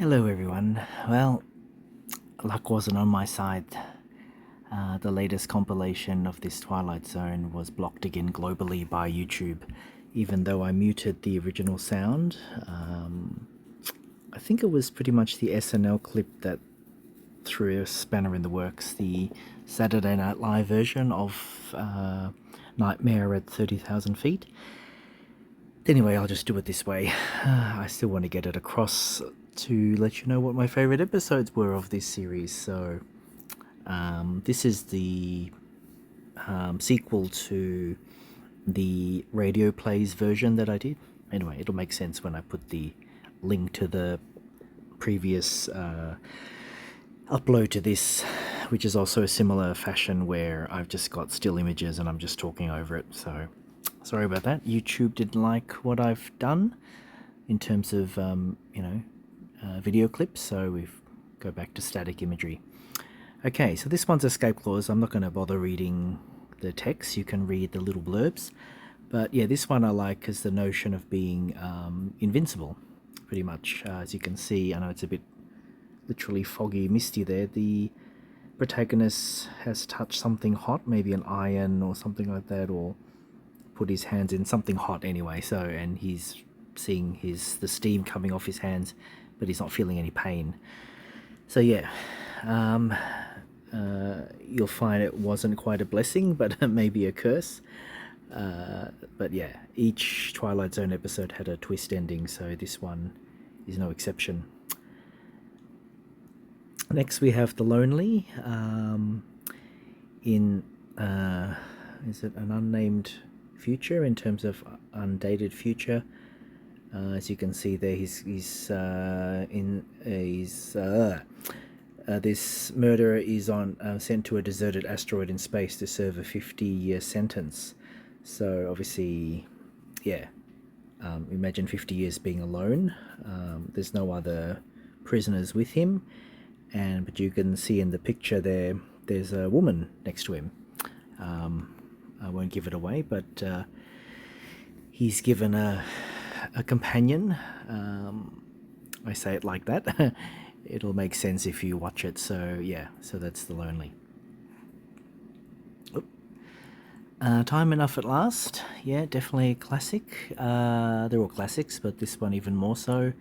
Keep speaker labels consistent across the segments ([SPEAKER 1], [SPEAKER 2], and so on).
[SPEAKER 1] Hello everyone. Well, luck wasn't on my side. The latest compilation of this Twilight Zone was blocked again globally by YouTube, even though I muted the original sound. I think it was pretty much the SNL clip that threw a spanner in the works, the Saturday Night Live version of Nightmare at 30,000 feet. Anyway, I'll just do it this way. I still want to get it across to let you know what my favorite episodes were of this series. So, this is the sequel to the radio plays version that I did. Anyway, it'll make sense when I put the link to the previous upload to this, which is also a similar fashion where I've just got still images and I'm just talking over it. So, sorry about that. YouTube didn't like what I've done in terms of, video clips, so we go back to static imagery. Okay, so this one's escape clause. I'm not going to bother reading the text. You can read the little blurbs. But yeah, this one I like because the notion of being invincible, pretty much. As you can see, I know it's a bit literally foggy, misty there. The protagonist has touched something hot, maybe an iron or something like that, or put his hands in something hot anyway. So, and he's seeing the steam coming off his hands, but he's not feeling any pain. So yeah, you'll find it wasn't quite a blessing, but maybe a curse. But yeah, each Twilight Zone episode had a twist ending, so this one is no exception. Next we have The Lonely, in, is it an unnamed future in terms of undated future? As you can see there, this murderer is sent to a deserted asteroid in space to serve a 50-year sentence. So obviously, yeah, imagine 50 years being alone. There's no other prisoners with him, but you can see in the picture there's a woman next to him. I won't give it away, but he's given a companion. I say it like that. It'll make sense if you watch it. So yeah, so that's The Lonely. Time Enough at Last. Yeah, definitely a classic. They're all classics, but this one even more so.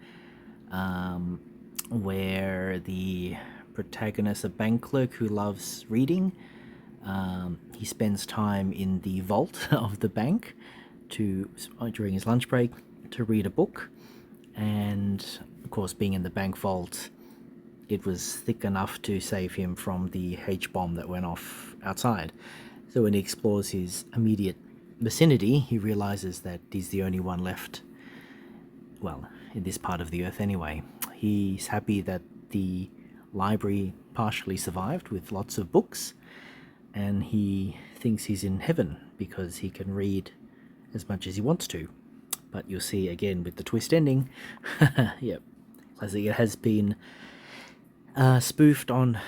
[SPEAKER 1] Where the protagonist, a bank clerk who loves reading, he spends time in the vault of the bank during his lunch break to read a book. And of course, being in the bank vault, it was thick enough to save him from the H-bomb that went off outside. So when he explores his immediate vicinity, he realizes that he's the only one left, well, in this part of the earth anyway. He's happy that the library partially survived with lots of books, and he thinks he's in heaven because he can read as much as he wants to. But you'll see again with the twist ending, yep, classic. It has been spoofed on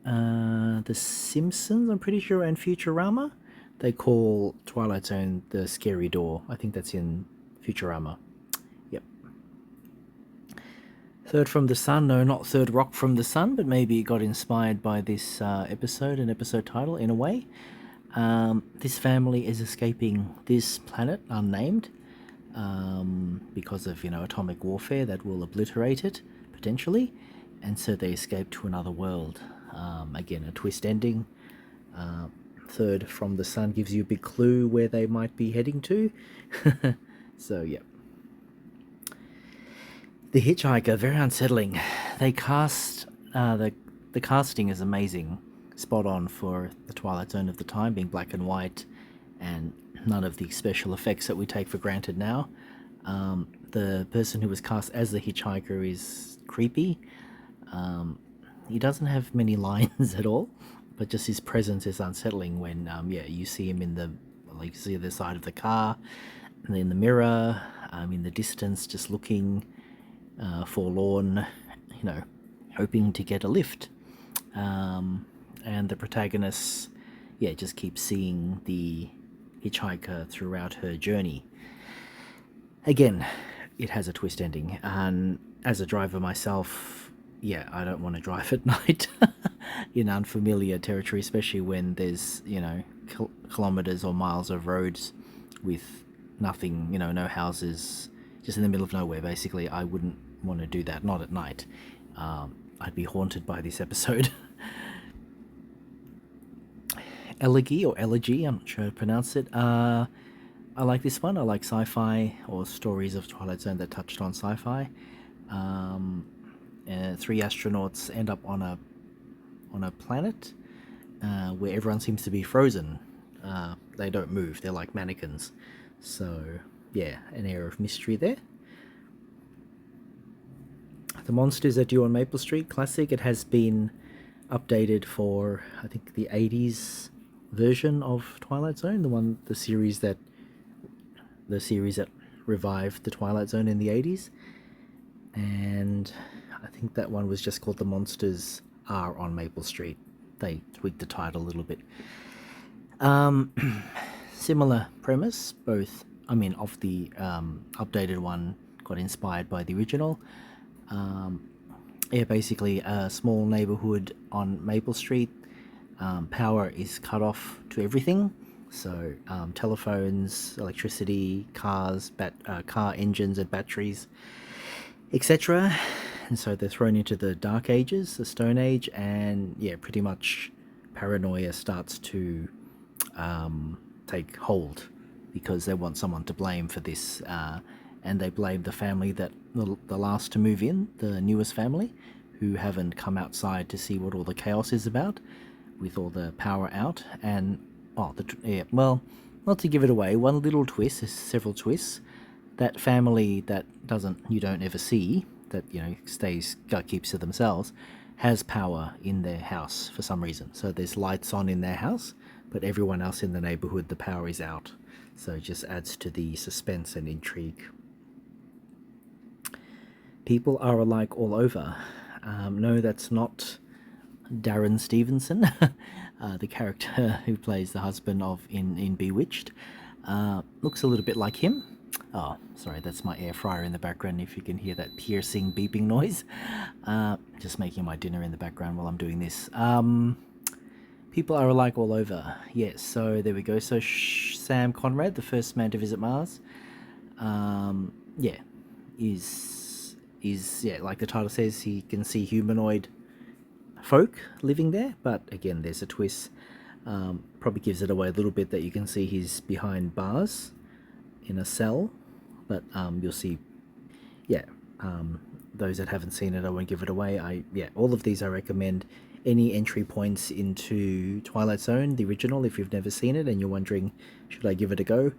[SPEAKER 1] The Simpsons, I'm pretty sure, and Futurama. They call Twilight Zone the scary door. I think that's in Futurama. Yep. Third from the Sun. No, not Third Rock from the Sun, but maybe it got inspired by this episode and episode title in a way. This family is escaping this planet unnamed because of, atomic warfare that will obliterate it, potentially. And so they escape to another world. Again, a twist ending. Third from the Sun gives you a big clue where they might be heading to. So, yeah. The Hitchhiker, very unsettling. They cast... the casting is amazing. Spot on for the Twilight Zone of the time, being black and white, and none of the special effects that we take for granted now. The person who was cast as the Hitchhiker is creepy. He doesn't have many lines at all, but just his presence is unsettling when, you see him you see the side of the car, and in the mirror, in the distance, just looking forlorn, hoping to get a lift. And the protagonist, just keeps seeing the hitchhiker throughout her journey. Again, it has a twist ending. And as a driver myself, yeah, I don't want to drive at night in unfamiliar territory, especially when there's, kilometers or miles of roads with nothing, no houses, just in the middle of nowhere, basically. I wouldn't want to do that, not at night. I'd be haunted by this episode. Elegy or Elegy, I'm not sure how to pronounce it. I like this one. I like sci-fi or stories of Twilight Zone that touched on sci-fi. Three astronauts end up on a planet where everyone seems to be frozen. They don't move. They're like mannequins. So yeah, an air of mystery there. The monsters that do on Maple Street, classic. It has been updated for, I think, the 80s version of Twilight Zone, the series that revived the Twilight Zone in the 80s. And I think that one was just called The Monsters Are on Maple Street. They tweaked the title a little bit. Similar premise, both, of the updated one got inspired by the original. Basically a small neighborhood on Maple Street. Power is cut off to everything. So telephones, electricity, cars, car engines and batteries, etc. And so they're thrown into the Dark Ages, the Stone Age, and yeah, pretty much paranoia starts to take hold because they want someone to blame for this. And they blame the family that the last to move in, the newest family, who haven't come outside to see what all the chaos is about, with all the power out. And not to give it away, one little twist. There's several twists. That family that you don't ever see, that keeps to themselves, has power in their house for some reason. So there's lights on in their house, but everyone else in the neighborhood, the power is out. So it just adds to the suspense and intrigue. People are alike all over. No, that's not Darren Stevenson, the character who plays the husband in Bewitched. Looks a little bit like him. Oh, sorry, that's my air fryer in the background, if you can hear that piercing beeping noise. Just making my dinner in the background while I'm doing this. People are alike all over. Yes, so there we go. So Sam Conrad, the first man to visit Mars, is like the title says, he can see humanoid folk living there, but again, there's a twist. Probably gives it away a little bit that you can see he's behind bars in a cell, but you'll see, those that haven't seen it, I won't give it away. All of these I recommend. Any entry points into Twilight Zone, the original, if you've never seen it and you're wondering, should I give it a go?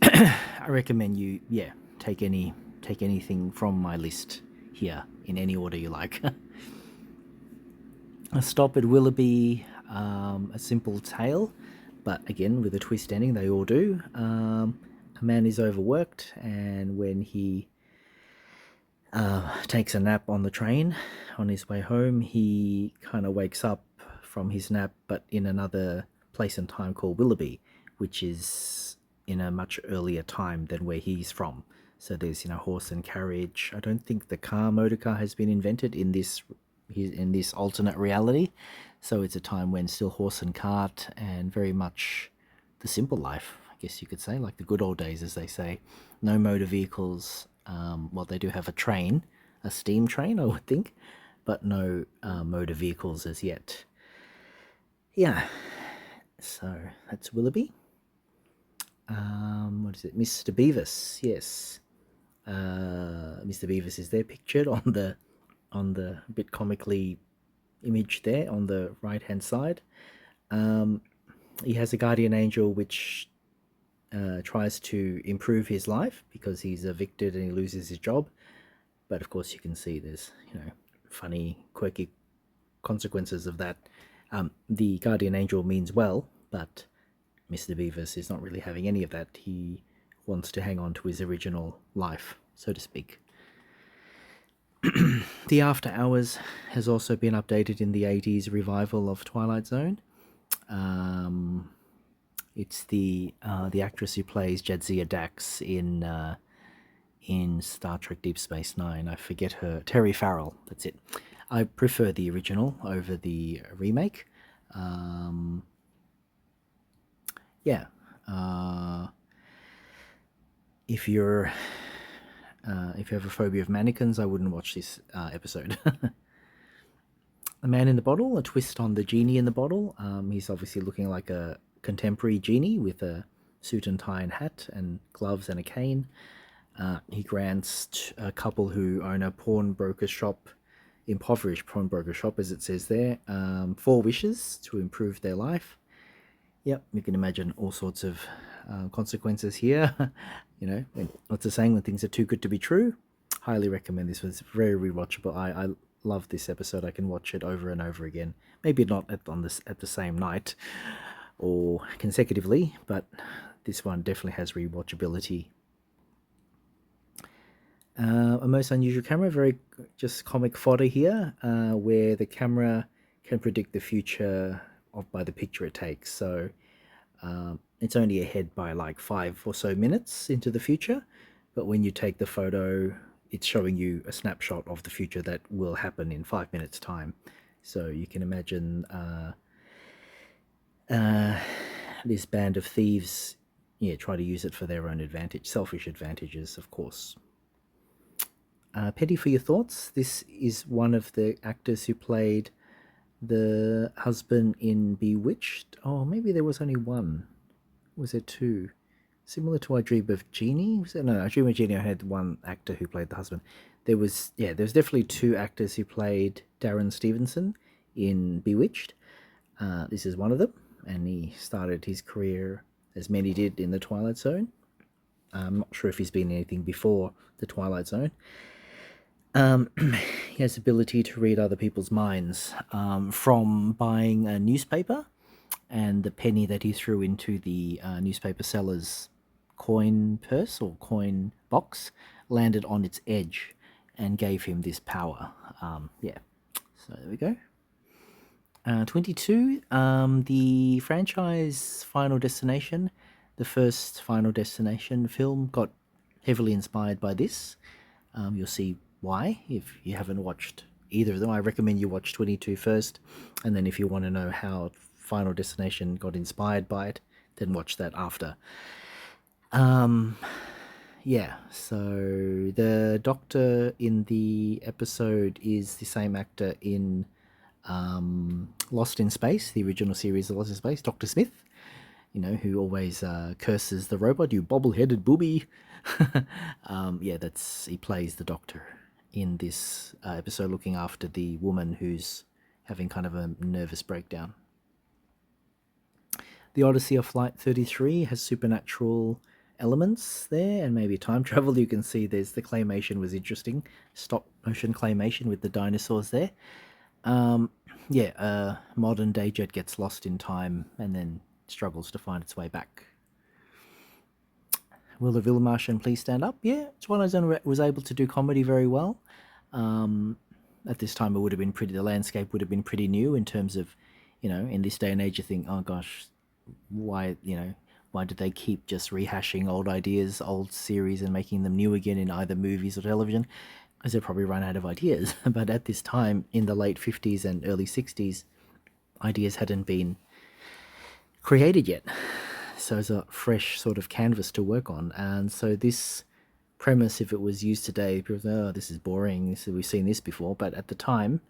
[SPEAKER 1] I recommend you, take anything from my list here in any order you like. A stop at Willoughby, a simple tale, but again with a twist ending. They all do. A man is overworked, and when he takes a nap on the train on his way home, he kind of wakes up from his nap, but in another place and time called Willoughby, which is in a much earlier time than where he's from. So there's horse and carriage. I don't think the motor car has been invented in this alternate reality. So it's a time when still horse and cart, and very much the simple life, I guess you could say, like the good old days, as they say. No motor vehicles. They do have a train, a steam train, I would think, but no motor vehicles as yet. Yeah, so that's Willoughby. What is it? Mr. Beavis, yes. Mr. Beavis is there pictured on the bit comically image there on the right hand side. He has a guardian angel which tries to improve his life because he's evicted and he loses his job. But of course you can see there's funny, quirky consequences of that. The guardian angel means well, but Mr. Beavis is not really having any of that. He wants to hang on to his original life, so to speak. The After Hours has also been updated in the 80s revival of Twilight Zone. It's the actress who plays Jadzia Dax in in Star Trek Deep Space Nine. I forget her. Terry Farrell, that's it. I prefer the original over the remake. Um, yeah. If you're if you have a phobia of mannequins, I wouldn't watch this episode. The Man in the Bottle, a twist on the genie in the bottle. He's obviously looking like a contemporary genie with a suit and tie and hat and gloves and a cane. He grants a couple who own a pawnbroker shop, impoverished pawnbroker shop, as it says there, 4 wishes to improve their life. Yep, you can imagine all sorts of consequences here. You know, what's the saying? When things are too good to be true. Highly recommend this. Was very rewatchable. I love this episode. I can watch it over and over again. Maybe not at the same night or consecutively, but this one definitely has rewatchability. A most unusual camera, very just comic fodder here, where the camera can predict the future by the picture it takes. So it's only ahead by like 5 or so minutes into the future, but when you take the photo, it's showing you a snapshot of the future that will happen in 5 minutes time. So you can imagine this band of thieves, try to use it for their own advantage, selfish advantages, of course. Petty, for your thoughts, this is one of the actors who played the husband in Bewitched. Oh, maybe there was only one. Was there 2? Similar to I Dream of Jeannie? No, I Dream of Jeannie, I had one actor who played the husband. There was definitely 2 actors who played Darren Stevenson in Bewitched. This is one of them, and he started his career, as many did, in the Twilight Zone. I'm not sure if he's been in anything before the Twilight Zone. He has the ability to read other people's minds, from buying a newspaper, and the penny that he threw into the newspaper seller's coin purse or coin box landed on its edge and gave him this power. So there we go. 22, the franchise Final Destination, the first Final Destination film, got heavily inspired by this. You'll see why if you haven't watched either of them. I recommend you watch 22 first, and then if you want to know how Final Destination got inspired by it, then watch that after. So the Doctor in the episode is the same actor in Lost in Space, the original series of Lost in Space, Dr. Smith, who always curses the robot, "You bobble-headed booby." He plays the Doctor in this episode, looking after the woman who's having kind of a nervous breakdown. The Odyssey of Flight 33 has supernatural elements there, and maybe time travel. You can see there's the claymation was interesting, stop motion claymation with the dinosaurs there. Modern day jet gets lost in time and then struggles to find its way back. Will the Villa Martian please stand up? Yeah, it's one I was able to do comedy very well. At this time, it would have been the landscape would have been pretty new in terms of, in this day and age, you think, oh gosh, why did they keep just rehashing old ideas, old series, and making them new again in either movies or television? As they probably run out of ideas. But at this time, in the late 50s and early 60s, ideas hadn't been created yet. So it's a fresh sort of canvas to work on. And so this premise, if it was used today, people say, oh, this is boring, we've seen this before. But at the time,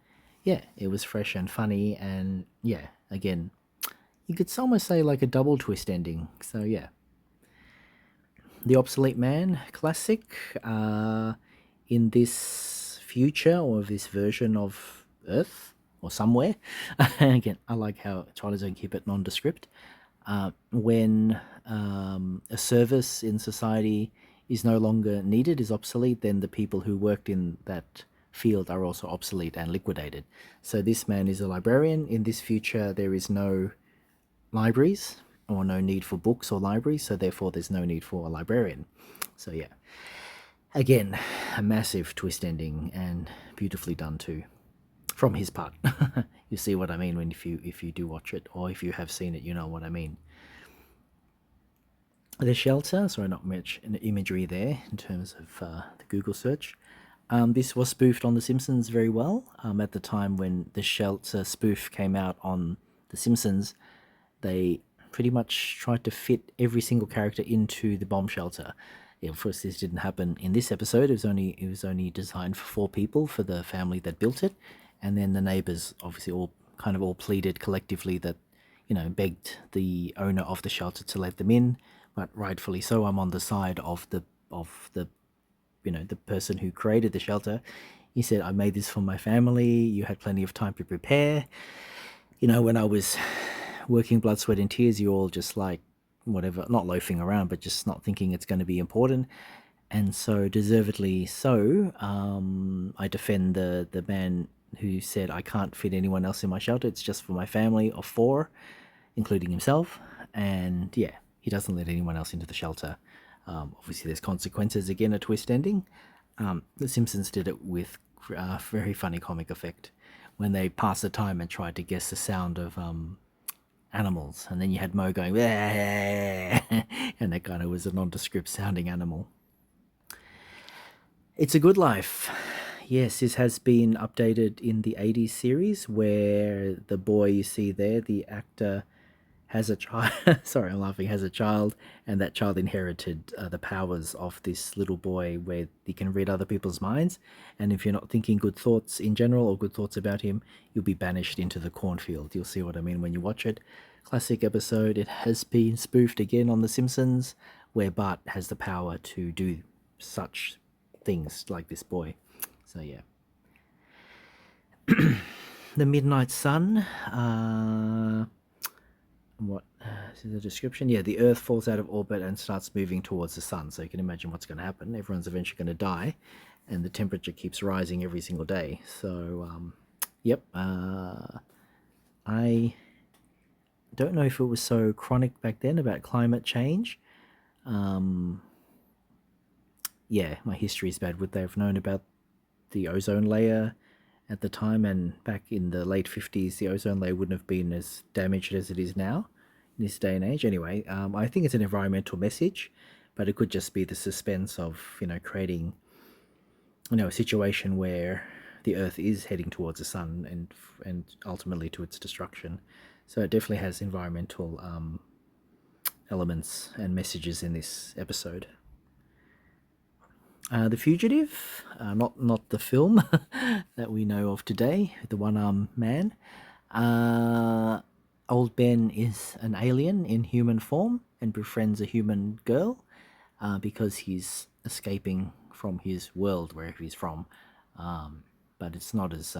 [SPEAKER 1] it was fresh and funny, and again, you could almost say like a double twist ending. So The Obsolete Man, classic. In this future, or this version of Earth, or somewhere, again, I like how Twilight Zone keep it nondescript. When a service in society is no longer needed, is obsolete, then the people who worked in that field are also obsolete and liquidated. So this man is a librarian. In this future, there is no libraries or no need for books or libraries, so therefore there's no need for a librarian. So again, a massive twist ending, and beautifully done too, from his part. You see what I mean if you do watch it, or if you have seen it, you know what I mean. The shelter, sorry, not much imagery there in terms of the Google search. This was spoofed on The Simpsons very well. At the time when the shelter spoof came out on The Simpsons, they pretty much tried to fit every single character into the bomb shelter. Yeah, of course, this didn't happen in this episode. It was only designed for 4 people for the family that built it, and then the neighbors obviously all pleaded collectively that begged the owner of the shelter to let them in, but rightfully so. I'm on the side of the person who created the shelter. He said, "I made this for my family. You had plenty of time to prepare. When I was working blood, sweat, and tears, you're all just like, whatever, not loafing around, but just not thinking it's going to be important." And so, deservedly so, I defend the man who said, "I can't fit anyone else in my shelter. It's just for my family of 4, including himself." And yeah, he doesn't let anyone else into the shelter. Obviously, there's consequences. Again, a twist ending. The Simpsons did it with very funny comic effect when they passed the time and tried to guess the sound of animals, and then you had Mo going, "Wah," and that kind of was a nondescript sounding animal. It's a Good Life. Yes, this has been updated in the 80s series where the boy you see there, the actor, has a child. Sorry, I'm laughing. Has a child, and that child inherited the powers of this little boy, where he can read other people's minds. And if you're not thinking good thoughts in general or good thoughts about him, you'll be banished into the cornfield. You'll see what I mean when you watch it. Classic episode. It has been spoofed again on The Simpsons, where Bart has the power to do such things like this boy. So yeah. The Midnight Sun. What is the description? Yeah, the Earth falls out of orbit and starts moving towards the sun. So you can imagine what's going to happen. Everyone's eventually going to die, and the temperature keeps rising every single day. So, yep. I don't know if it was so chronic back then about climate change. Yeah, my history is bad. Would they have known about the ozone layer at the time? And back in the late 50s, the ozone layer wouldn't have been as damaged as it is now in this day and age. Anyway, I think it's an environmental message, but it could just be the suspense of, creating, a situation where the Earth is heading towards the sun and ultimately to its destruction. So it definitely has environmental elements and messages in this episode. The Fugitive, not the film that we know of today, the one-armed man. Old Ben is an alien in human form and befriends a human girl because he's escaping from his world, wherever he's from. But it's not as,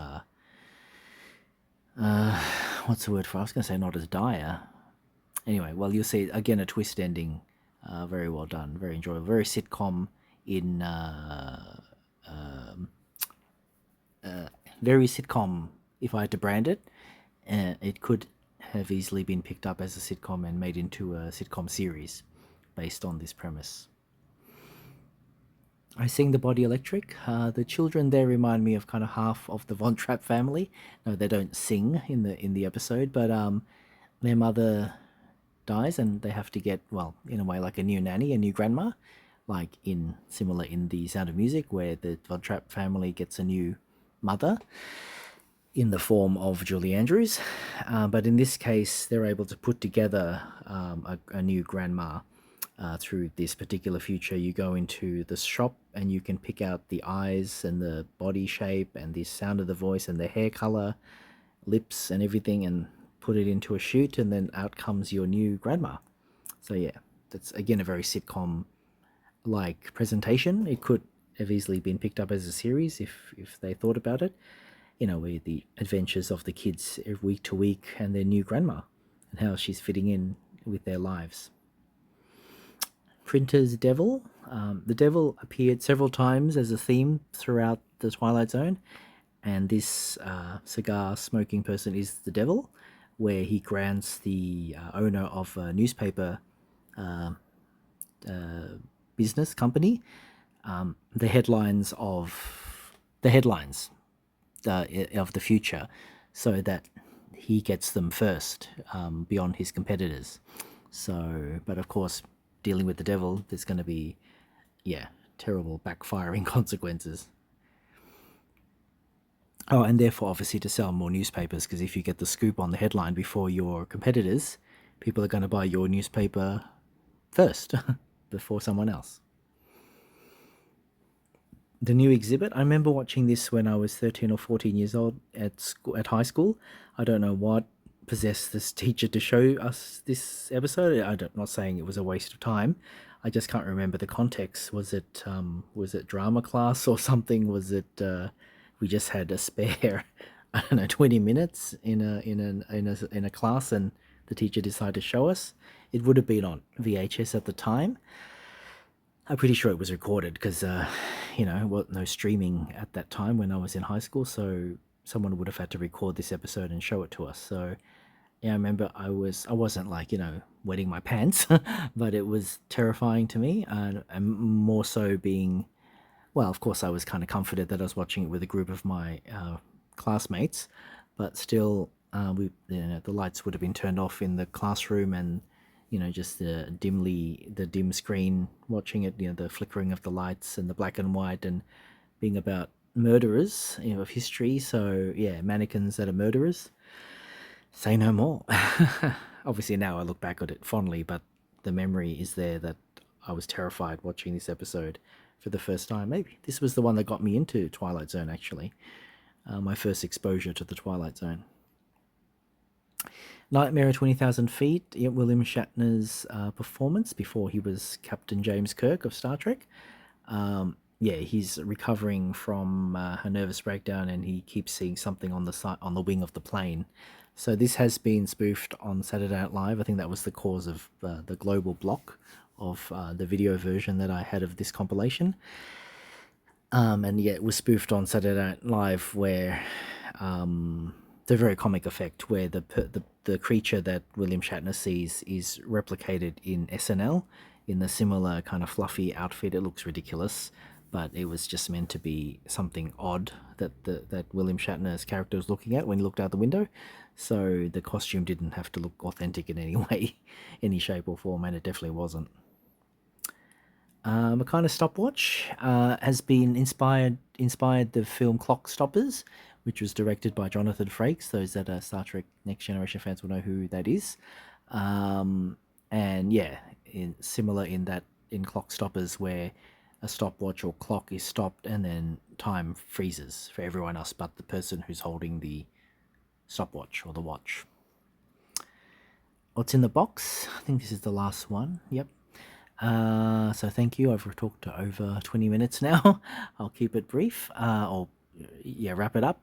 [SPEAKER 1] what's the word for it? I was going to say not as dire. Anyway, well, you'll see, again, a twist ending. Very well done, very enjoyable, very sitcom in very sitcom. If I had to brand it, it could have easily been picked up as a sitcom and made into a sitcom series based on this premise. I Sing the Body Electric. The children there remind me of kind of half of the Von Trapp family. No, they don't sing in the episode, but their mother dies and they have to get, well, in a way, like a new nanny, a new grandma, like similar in The Sound of Music, where the Von Trapp family gets a new mother in the form of Julie Andrews. But in this case, they're able to put together a new grandma through this particular future. You go into the shop and you can pick out the eyes and the body shape and the sound of the voice and the hair color, lips and everything, and put it into a chute, and then out comes your new grandma. So yeah, that's again a very sitcom like presentation. It could have easily been picked up as a series if they thought about it. Where the adventures of the kids week to week and their new grandma and how she's fitting in with their lives. Printer's Devil. The devil appeared several times as a theme throughout the Twilight Zone, and this cigar smoking person is the devil, where he grants the owner of a newspaper business company the headlines of the future, so that he gets them first beyond his competitors. So, but of course, dealing with the devil, there's going to be, yeah, terrible backfiring consequences. Oh, and therefore, obviously, to sell more newspapers, because if you get the scoop on the headline before your competitors, people are going to buy your newspaper first before someone else. The new exhibit, I remember watching this when I was 13 or 14 years old at high school. I don't know what possessed this teacher to show us this episode. I'm not saying it was a waste of time. I just can't remember the context. Was it drama class or something? Was it we just had a spare I don't know 20 minutes in a class, and the teacher decided to show us? It would have been on VHS at the time. I'm pretty sure it was recorded because, no streaming at that time when I was in high school, so someone would have had to record this episode and show it to us. So, yeah, I remember I wasn't like, wetting my pants, but it was terrifying to me, and more so being, well, of course, I was kind of comforted that I was watching it with a group of my classmates, but still, the lights would have been turned off in the classroom, and just the dim screen watching it, the flickering of the lights and the black and white, and being about murderers, of history. So yeah, mannequins that are murderers. Say no more. Obviously now I look back at it fondly, but the memory is there that I was terrified watching this episode for the first time. Maybe this was the one that got me into Twilight Zone, actually. My first exposure to the Twilight Zone. Nightmare at 20,000 Feet, William Shatner's performance before he was Captain James Kirk of Star Trek. He's recovering from a nervous breakdown, and he keeps seeing something on the wing of the plane. So this has been spoofed on Saturday Night Live. I think that was the cause of the global block of the video version that I had of this compilation. And yeah, it was spoofed on Saturday Night Live, where the very comic effect where the creature that William Shatner sees is replicated in SNL in the similar kind of fluffy outfit. It looks ridiculous, but it was just meant to be something odd that William Shatner's character was looking at when he looked out the window. So the costume didn't have to look authentic in any way, any shape or form, and it definitely wasn't. A kind of stopwatch has been inspired the film Clock Stoppers, which was directed by Jonathan Frakes. Those that are Star Trek Next Generation fans will know who that is. And yeah, similar in that in Clock Stoppers, where a stopwatch or clock is stopped and then time freezes for everyone else but the person who's holding the stopwatch or the watch. What's in the box? I think this is the last one. Yep. So thank you. I've talked over 20 minutes now. I'll keep it brief. Wrap it up.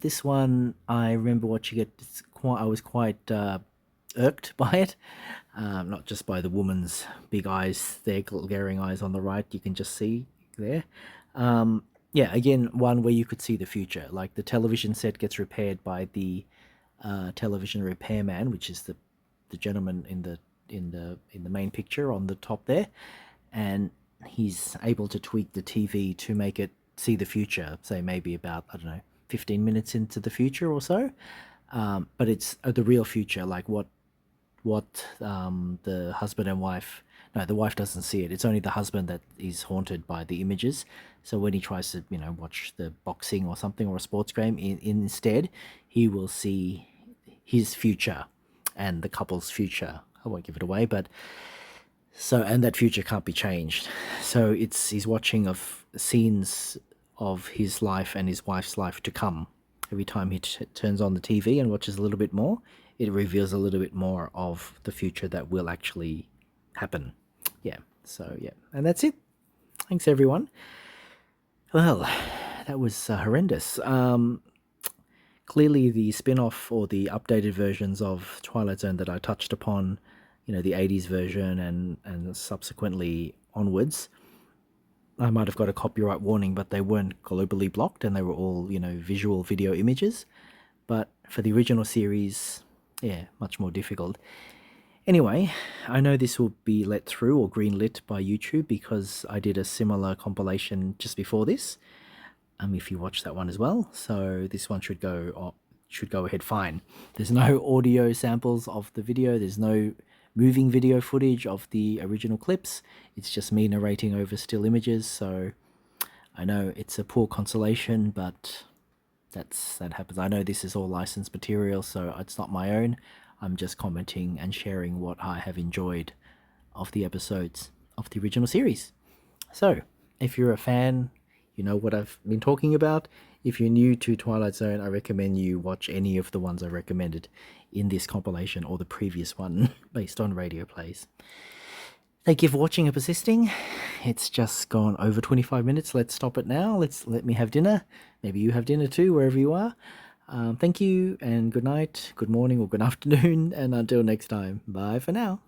[SPEAKER 1] This one, I remember watching it. I was quite irked by it. Not just by the woman's big eyes, their glaring eyes on the right. You can just see there. Again, one where you could see the future. Like the television set gets repaired by the television repairman, which is the gentleman in the main picture on the top there, and he's able to tweak the TV to make it see the future, say maybe about, 15 minutes into the future or so, but it's the real future, like what the husband and wife, no, the wife doesn't see it, it's only the husband that is haunted by the images. So when he tries to watch the boxing or something or a sports game, instead he will see his future and the couple's future. I won't give it away, but and that future can't be changed. So he's watching of scenes of his life and his wife's life to come. Every time he turns on the TV and watches a little bit more, it reveals a little bit more of the future that will actually happen. Yeah. So yeah, and that's it. Thanks everyone. Well, that was horrendous. Clearly the spin-off or the updated versions of Twilight Zone that I touched upon, the 80s version and subsequently onwards, I might have got a copyright warning, but they weren't globally blocked and they were all, visual video images. But for the original series, yeah, much more difficult. Anyway, I know this will be let through or greenlit by YouTube because I did a similar compilation just before this. If you watch that one as well, so this one should go ahead fine. There's no audio samples of the video. There's no moving video footage of the original clips. It's just me narrating over still images, so I know it's a poor consolation, but that happens. I know this is all licensed material, so it's not my own. I'm just commenting and sharing what I have enjoyed of the episodes of the original series. So, if you're a fan, you know what I've been talking about. If you're new to Twilight Zone, I recommend you watch any of the ones I recommended in this compilation or the previous one based on radio plays. Thank you for watching and persisting. It's just gone over 25 minutes. Let's stop it now. Let me have dinner. Maybe you have dinner too, wherever you are. Thank you, and good night, good morning, or good afternoon, and until next time, bye for now.